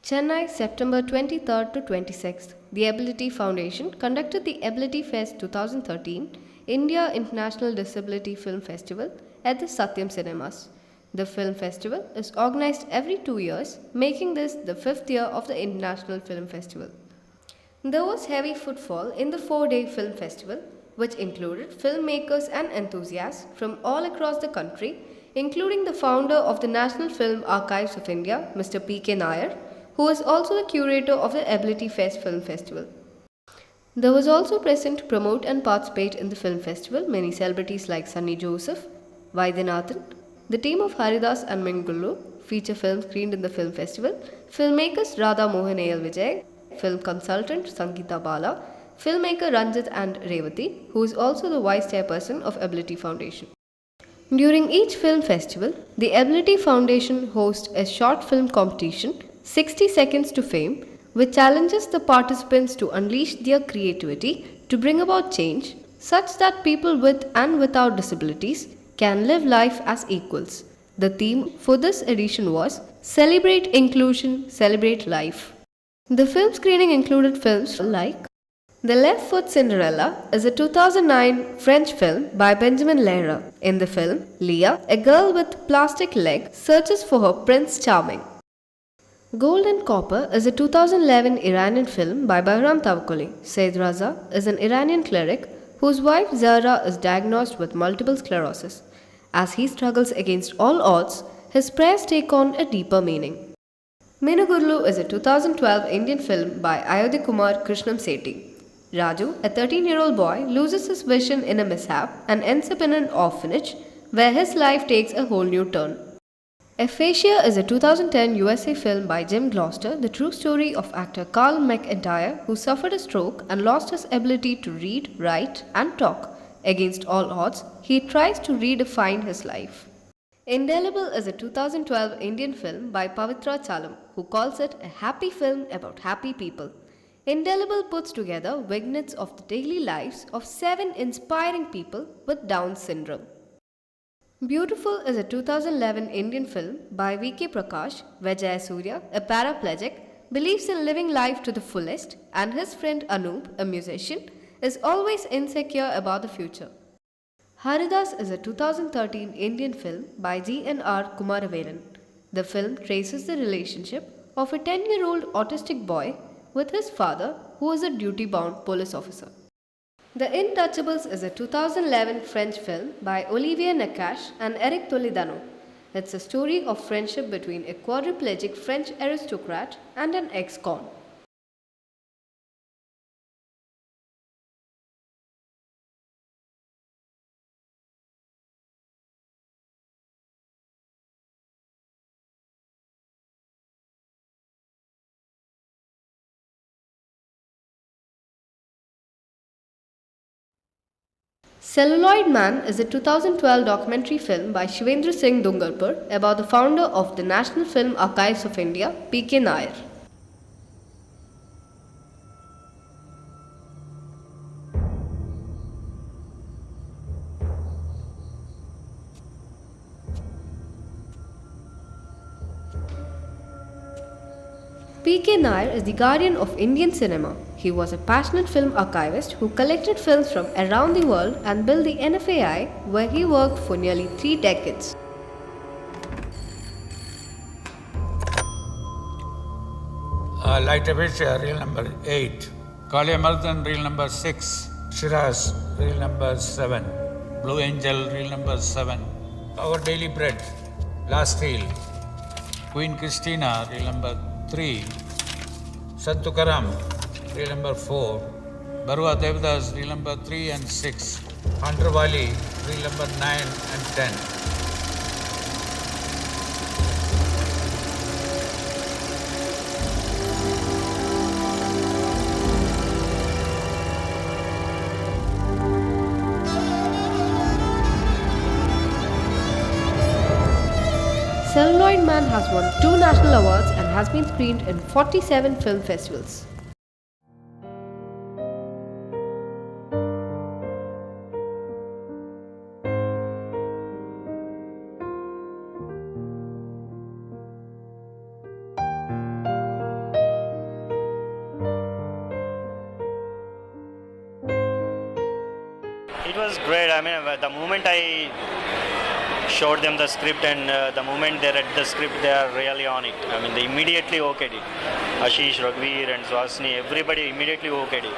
Chennai, September 23rd to 26th. The Ability Foundation conducted the Ability Fest 2013 India International Disability Film Festival at the Satyam Cinemas. The film festival is organized every 2 years, making this the fifth year of the International Film Festival. There was heavy footfall in the 4 day film festival, which included filmmakers and enthusiasts from all across the country, including the founder of the National Film Archives of India, Mr. P.K. Nair, who is also the curator of the Ability Fest Film Festival. There was also present to promote and participate in the film festival many celebrities like Sunny Joseph, Vaidyanathan, the team of Haridas and Mingullu, feature film screened in the film festival, filmmakers Radha Mohan A.L. Vijay, film consultant Sangeeta Bala, filmmaker Ranjit and Revati, who is also the vice chairperson of Ability Foundation. During each film festival, the Ability Foundation hosts a short film competition, 60 Seconds to Fame, which challenges the participants to unleash their creativity to bring about change such that people with and without disabilities can live life as equals. The theme for this edition was Celebrate Inclusion, Celebrate Life. The film screening included films like The Left Foot Cinderella is a 2009 French film by Benjamin Lehrer. In the film, Leah, a girl with plastic leg, searches for her Prince Charming. Gold and Copper is a 2011 Iranian film by Bahram Tawakoli. Said Raza is an Iranian cleric whose wife Zahra is diagnosed with multiple sclerosis. As he struggles against all odds, his prayers take on a deeper meaning. Minugurlu is a 2012 Indian film by Ayodhya Kumar Krishnam Sethi. Raju, a 13-year-old boy, loses his vision in a mishap and ends up in an orphanage where his life takes a whole new turn. Aphasia is a 2010 USA film by Jim Gloucester, the true story of actor Carl McIntyre, who suffered a stroke and lost his ability to read, write, and talk. Against all odds, he tries to redefine his life. Indelible is a 2012 Indian film by Pavitra Chalam, who calls it a happy film about happy people. Indelible puts together vignettes of the daily lives of 7 inspiring people with Down syndrome. Beautiful is a 2011 Indian film by V.K. Prakash, where Jayasuriya, a paraplegic, believes in living life to the fullest, and his friend Anoop, a musician, is always insecure about the future. Haridas is a 2013 Indian film by G.N.R. Kumaravelan. The film traces the relationship of a 10-year-old autistic boy with his father, who is a duty-bound police officer. The Intouchables is a 2011 French film by Olivier Nakache and Eric Toledano. It's a story of friendship between a quadriplegic French aristocrat and an ex-con. Celluloid Man is a 2012 documentary film by Shivendra Singh Dungarpur about the founder of the National Film Archives of India, P.K. Nair. P.K. Nair is the guardian of Indian cinema. He was a passionate film archivist who collected films from around the world and built the NFAI, where he worked for nearly 3 decades. Light Aperture, reel number 8. Kale Mardhan, reel number 6. Shiraz, reel number 7. Blue Angel, reel number 7. Our Daily Bread, last reel. Queen Christina, reel number 3. Sattu Karam, reel number 4. Barua Devdas, reel number 3 and 6. Hunter Wali, reel number 9 and 10. Celluloid Man has won 2 national awards and has been screened in 47 film festivals. great. I mean, the moment I showed them the script and the moment they read the script, they are really on it. I mean, they immediately okayed it. Ashish, Raghuveer and Swasni, everybody immediately okayed it.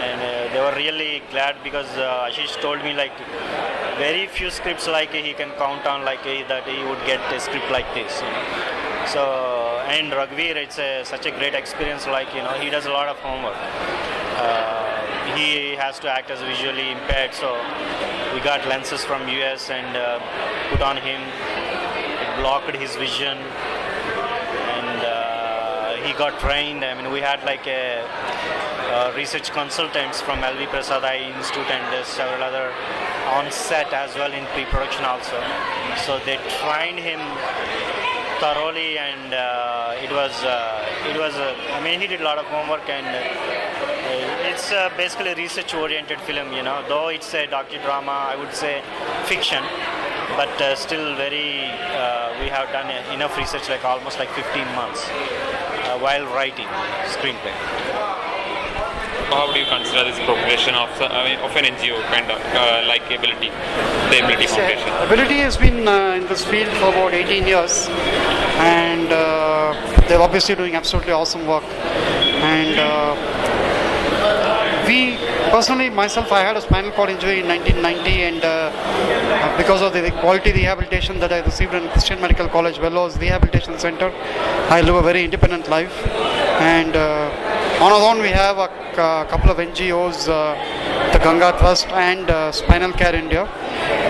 And they were really glad because Ashish told me like very few scripts like he can count on like that he would get a script like this. So, and Raghuveer, it's such a great experience, like, he does a lot of homework. He has to act as visually impaired, so we got lenses from US and put on him. It blocked his vision, and he got trained. I mean, we had like a research consultants from LV Prasad Eye Institute and several other on set as well in pre-production also. So they trained him thoroughly, and it was I mean, he did a lot of homework, and it's basically a research-oriented film, though it's a docudrama, I would say fiction, but still very, we have done enough research, like almost like 15 months while writing screenplay. How do you consider this progression of an NGO kind of like Ability, the Ability Foundation? Ability has been in this field for about 18 years, and they're obviously doing absolutely awesome work. And we personally, myself, I had a spinal cord injury in 1990, and because of the quality rehabilitation that I received in Christian Medical College, Velos Rehabilitation Center, I live a very independent life. And on our own, we have a couple of NGOs, the Ganga Trust and Spinal Care India,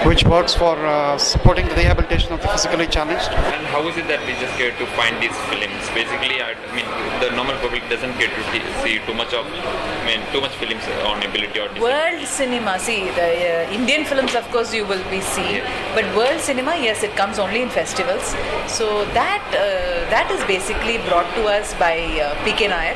which works for supporting the rehabilitation of the physically challenged. And how is it that we just get to find these films? Basically, I mean, the normal public doesn't get to see too much films on ability or disability. World cinema, see, the Indian films, of course, you will be seeing, but world cinema, yes, it comes only in festivals. So that is basically brought to us by PK Nair,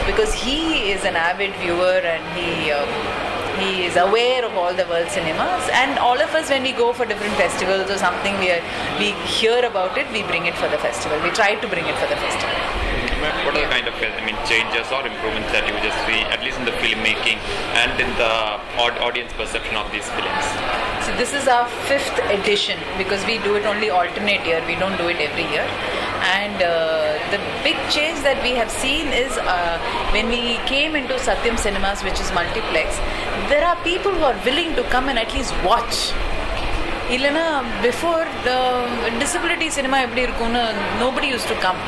because he is an avid viewer and he is aware of all the world cinemas, and all of us, when we go for different festivals or something, we hear about it, we bring it for the festival. We try to bring it for the festival. What are the kind of changes or improvements that you just see, at least in the filmmaking and in the audience perception of these films? So this is our 5th edition, because we do it only alternate year, we don't do it every year. And the big change that we have seen is when we came into Satyam Cinemas, which is multiplex, there are people who are willing to come and at least watch. Ilana, before the disability cinema, nobody used to come.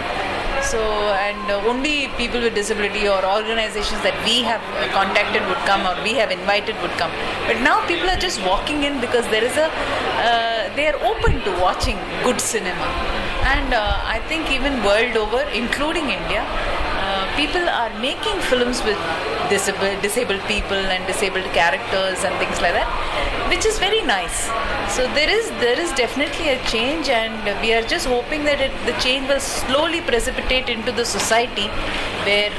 So, and only people with disability or organizations that we have contacted would come, or we have invited would come. But now people are just walking in because there is they are open to watching good cinema. And I think even world over, including India, people are making films with disabled people and disabled characters and things like that, which is very nice. So there is definitely a change, and we are just hoping that the change will slowly precipitate into the society where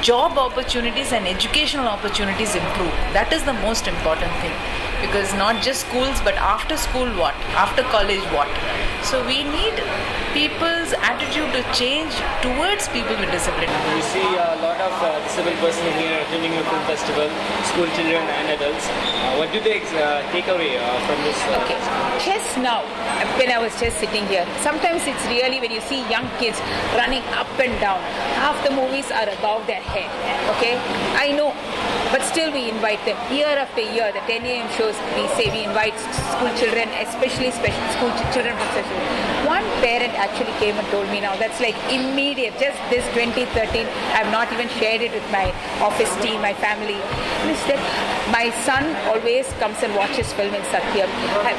job opportunities and educational opportunities improve. That is the most important thing, because not just schools, but after school what? After college what? So we need people's attitude to change towards people with disability. We see a lot of disabled persons here attending a film festival, school children and adults. What do they take away from this? Okay, just now, when I was just sitting here, sometimes it's really when you see young kids running up and down, half the movies are above their head, okay? I know, but still we invite them. Year after year, the 10 a.m. shows, we say we invite school children, especially special school children from special. One parent actually came and told me now, that's like immediate, just this 2013, I have not even shared it with my office team, my family. And he said, my son always comes and watches film in Satyam.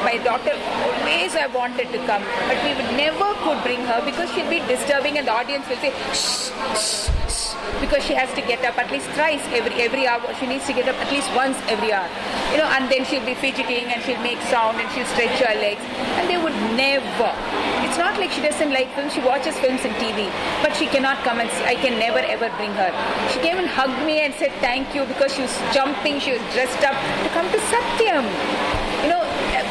My daughter always I wanted to come, but we would never could bring her because she'll be disturbing and the audience will say, shh, shh, shh, because she has to get up at least thrice every hour. She needs to get up at least once every hour. And then she'll be fidgeting and she'll make sound and she'll stretch her legs. And they would never. It's not like she doesn't like films. She watches films and TV, but she cannot come and see. I can never ever bring her. She came and hugged me and said thank you because she was jumping. She was dressed up to come to Satyam.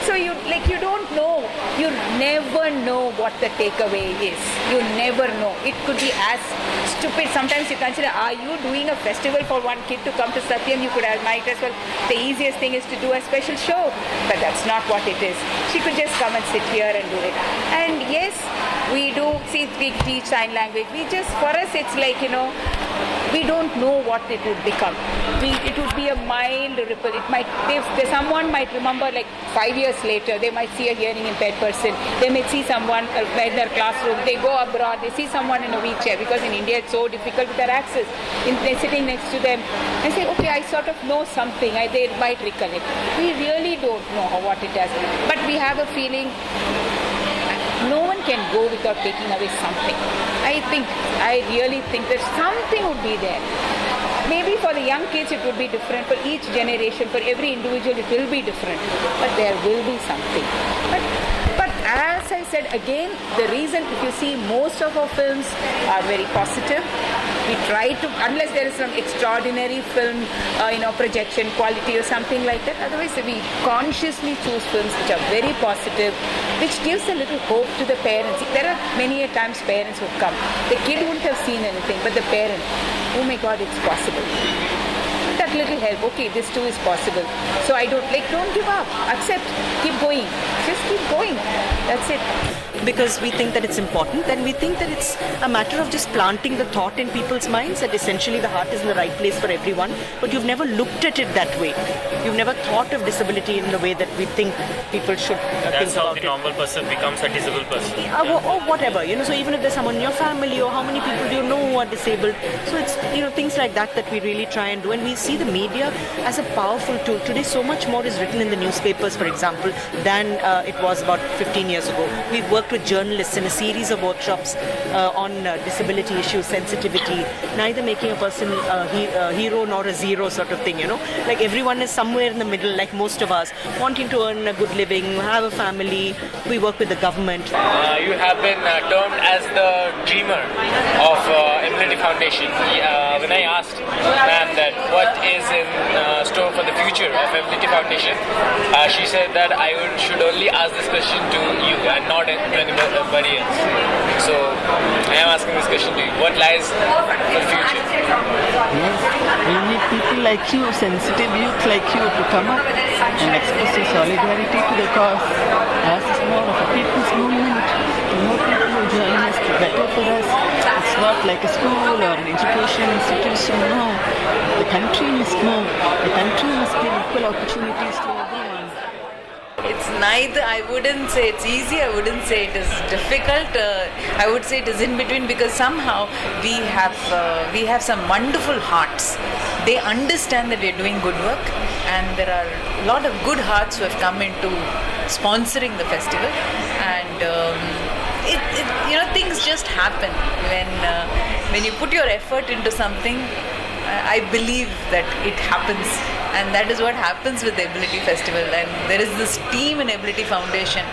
So you don't know. You never know what the takeaway is. You never know. It could be as stupid. Sometimes you consider, are you doing a festival for one kid to come to Satyam? You could have might as well. The easiest thing is to do a special show, but that's not what it is. She could just come and sit here and do it. And yes, we do we teach sign language. For us, it's like, we don't know what it would become. It would be a mild ripple. Someone might remember, like 5 years later, they might see a hearing impaired person. They might see someone in their classroom. They go abroad, they see someone in a wheelchair, because in India it's so difficult with their access. They're sitting next to them and say, okay, I sort of know something. They might recollect. We really don't know what it is. But we have a feeling no one can go without taking away something. I really think that something would be there. Maybe for the young kids it would be different. For each generation, for every individual it will be different. But there will be something. But as I said again, the reason, if you see, most of our films are very positive. We try to, unless there is some extraordinary film, projection quality or something like that. Otherwise, we consciously choose films which are very positive, which gives a little hope to the parents. There are many a times parents would come. The kid wouldn't have seen anything, but the parent, oh my God, it's possible. That little help. Okay, this too is possible. So don't give up. Accept. Keep going. Just keep going. That's it. Because we think that it's important, and we think that it's a matter of just planting the thought in people's minds that essentially the heart is in the right place for everyone, but you've never looked at it that way. You've never thought of disability in the way that we think people should That's think how about the it. normal person becomes a disabled person. Or whatever, so even if there's someone in your family, or how many people do you know who are disabled, so it's things like that we really try and do. And we see the media as a powerful tool. Today so much more is written in the newspapers, for example, than it was about 15 years ago. We've worked with journalists in a series of workshops on disability issues, sensitivity, neither making a person a hero nor a zero sort of thing, like everyone is somewhere in the middle, like most of us, wanting to earn a good living, have a family. We work with the government. You have been termed as the dreamer of Ability Foundation. When I asked ma'am that what is in store for the future of Ability Foundation, she said that I should only ask this question to you and not to anybody else. So I am asking this question to you. What lies for the future? Yes, we need people like you, sensitive youth like you, to come up and express your solidarity to the cause. As is more of a people's movement, to more people who join us, to better for us. It's not like a school or an education institution, no. The country must move. The country must give equal opportunities to everyone. It's neither. I wouldn't say it's easy. I wouldn't say it is difficult. I would say it is in between, because somehow we have some wonderful hearts. They understand that we're doing good work, and there are a lot of good hearts who have come into sponsoring the festival. And things just happen when you put your effort into something. I believe that it happens, and that is what happens with the Ability Festival. And there is this team in Ability Foundation.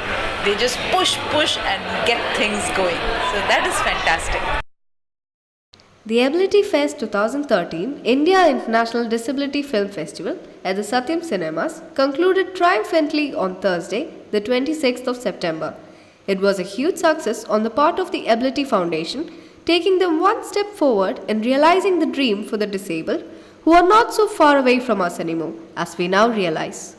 They just push and get things going. So that is fantastic. The Ability Fest 2013 India International Disability Film Festival at the Satyam Cinemas concluded triumphantly on Thursday, the 26th of September. It was a huge success on the part of the Ability Foundation, taking them one step forward in realizing the dream for the disabled, who are not so far away from us anymore, as we now realize.